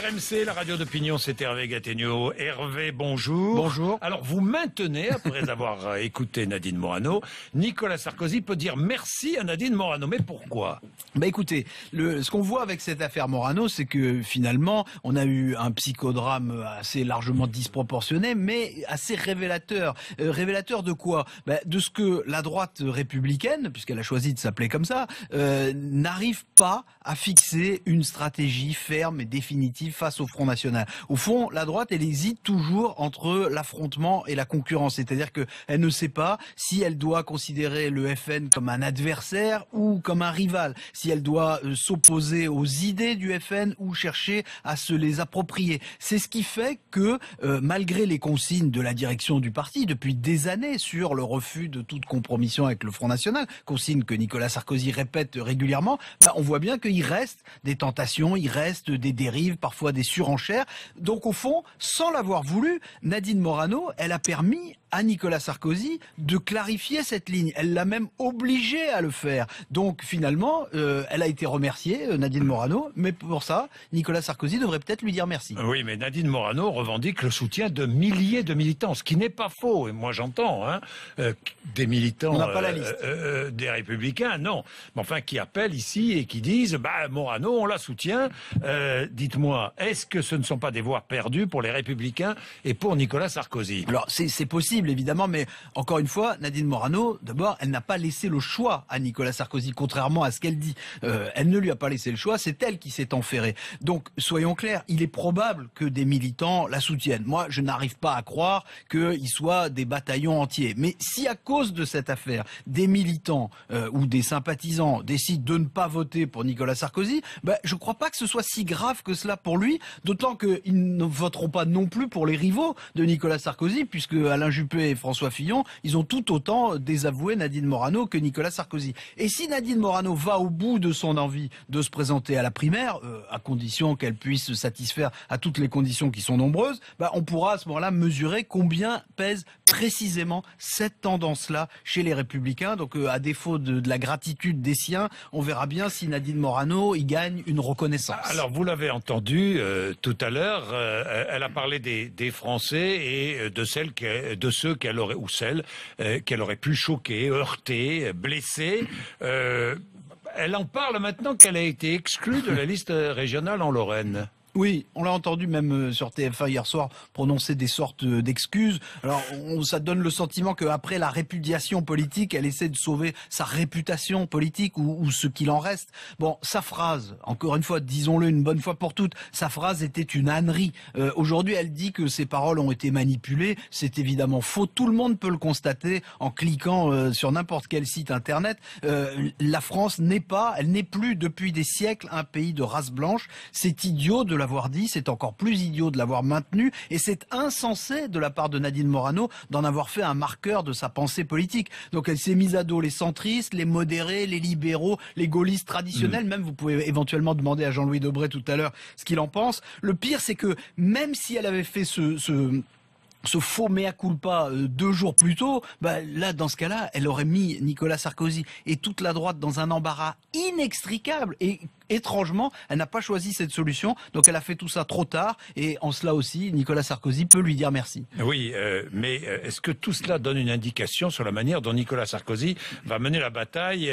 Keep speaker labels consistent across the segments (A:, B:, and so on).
A: RMC, la radio d'opinion, c'est Hervé Gattegno. Hervé, bonjour.
B: Bonjour.
A: Alors, vous maintenez, après avoir écouté Nadine Morano, Nicolas Sarkozy peut dire merci à Nadine Morano. Mais pourquoi?
B: Écoutez, ce qu'on voit avec cette affaire Morano, c'est que finalement, on a eu un psychodrame assez largement disproportionné, mais assez révélateur. Révélateur de quoi? De ce que la droite républicaine, puisqu'elle a choisi de s'appeler comme ça, n'arrive pas à fixer une stratégie ferme et définitive face au Front National. Au fond, la droite, elle hésite toujours entre l'affrontement et la concurrence. C'est-à-dire qu'elle ne sait pas si elle doit considérer le FN comme un adversaire ou comme un rival, si elle doit s'opposer aux idées du FN ou chercher à se les approprier. C'est ce qui fait que, malgré les consignes de la direction du parti depuis des années sur le refus de toute compromission avec le Front National, consignes que Nicolas Sarkozy répète régulièrement, on voit bien qu'il reste des tentations, il reste des dérives, parfois des surenchères. Donc au fond, sans l'avoir voulu, Nadine Morano, elle a permis à Nicolas Sarkozy de clarifier cette ligne. Elle l'a même obligé à le faire. Donc finalement, elle a été remerciée, Nadine Morano, mais pour ça, Nicolas Sarkozy devrait peut-être lui dire merci.
A: Oui, mais Nadine Morano revendique le soutien de milliers de militants, ce qui n'est pas faux. Et moi j'entends des militants
B: on n'a pas la liste.
A: Des Républicains, non. Mais enfin, qui appellent ici et qui disent Morano, on la soutient. Dites-moi, est-ce que ce ne sont pas des voix perdues pour les Républicains et pour Nicolas Sarkozy?
B: Alors c'est possible, évidemment, mais encore une fois, Nadine Morano, d'abord, elle n'a pas laissé le choix à Nicolas Sarkozy, contrairement à ce qu'elle dit. Elle ne lui a pas laissé le choix, c'est elle qui s'est enferrée. Donc, soyons clairs, il est probable que des militants la soutiennent. Moi, je n'arrive pas à croire qu'il soit des bataillons entiers. Mais si à cause de cette affaire, des militants ou des sympathisants décident de ne pas voter pour Nicolas Sarkozy, je ne crois pas que ce soit si grave que cela pour lui, d'autant qu'ils ne voteront pas non plus pour les rivaux de Nicolas Sarkozy, puisque Alain Juppé et François Fillon, ils ont tout autant désavoué Nadine Morano que Nicolas Sarkozy. Et si Nadine Morano va au bout de son envie de se présenter à la primaire, à condition qu'elle puisse se satisfaire à toutes les conditions qui sont nombreuses, on pourra à ce moment-là mesurer combien pèse précisément cette tendance-là chez les Républicains. Donc à défaut de la gratitude des siens, on verra bien si Nadine Morano y gagne une reconnaissance.
A: Alors vous l'avez entendu tout à l'heure, elle a parlé des Français et de ceux qu'elle aurait ou celles qu'elle aurait pu choquer, heurter, blesser. Elle en parle maintenant qu'elle a été exclue de la liste régionale en Lorraine.
B: Oui, on l'a entendu même sur TF1 hier soir prononcer des sortes d'excuses. Alors, ça donne le sentiment qu'après la répudiation politique, elle essaie de sauver sa réputation politique ou ce qu'il en reste. Bon, sa phrase, encore une fois, disons-le une bonne fois pour toutes, sa phrase était une ânerie. Aujourd'hui, elle dit que ses paroles ont été manipulées. C'est évidemment faux. Tout le monde peut le constater en cliquant sur n'importe quel site internet. La France elle n'est plus depuis des siècles un pays de race blanche. C'est idiot de l'avoir dit, c'est encore plus idiot de l'avoir maintenu, et c'est insensé de la part de Nadine Morano d'en avoir fait un marqueur de sa pensée politique. Donc elle s'est mise à dos les centristes, les modérés, les libéraux, les gaullistes traditionnels. Même vous pouvez éventuellement demander à Jean-Louis Debré tout à l'heure ce qu'il en pense. Le pire, c'est que même si elle avait fait ce faux mea culpa 2 jours plus tôt, là, dans ce cas-là, elle aurait mis Nicolas Sarkozy et toute la droite dans un embarras inextricable. Et étrangement, elle n'a pas choisi cette solution, donc elle a fait tout ça trop tard, et en cela aussi, Nicolas Sarkozy peut lui dire merci.
A: Oui, mais est-ce que tout cela donne une indication sur la manière dont Nicolas Sarkozy va mener la bataille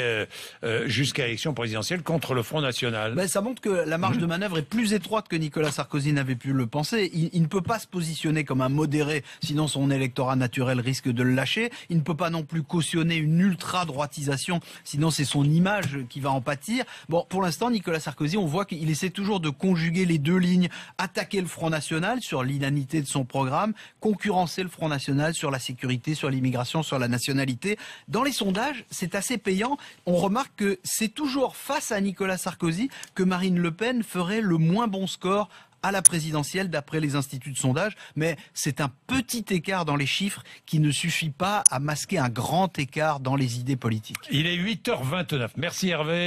A: jusqu'à l'élection présidentielle contre le Front National?
B: Ça montre que la marge de manœuvre est plus étroite que Nicolas Sarkozy n'avait pu le penser. Il ne peut pas se positionner comme un modéré, sinon son électorat naturel risque de le lâcher. Il ne peut pas non plus cautionner une ultra-droitisation, sinon c'est son image qui va en pâtir. Bon, pour l'instant, Nicolas Sarkozy, on voit qu'il essaie toujours de conjuguer les deux lignes, attaquer le Front National sur l'inanité de son programme, concurrencer le Front National sur la sécurité, sur l'immigration, sur la nationalité. Dans les sondages, c'est assez payant. On remarque que c'est toujours face à Nicolas Sarkozy que Marine Le Pen ferait le moins bon score à la présidentielle d'après les instituts de sondage, mais c'est un petit écart dans les chiffres qui ne suffit pas à masquer un grand écart dans les idées politiques.
A: Il est 8h29. Merci Hervé.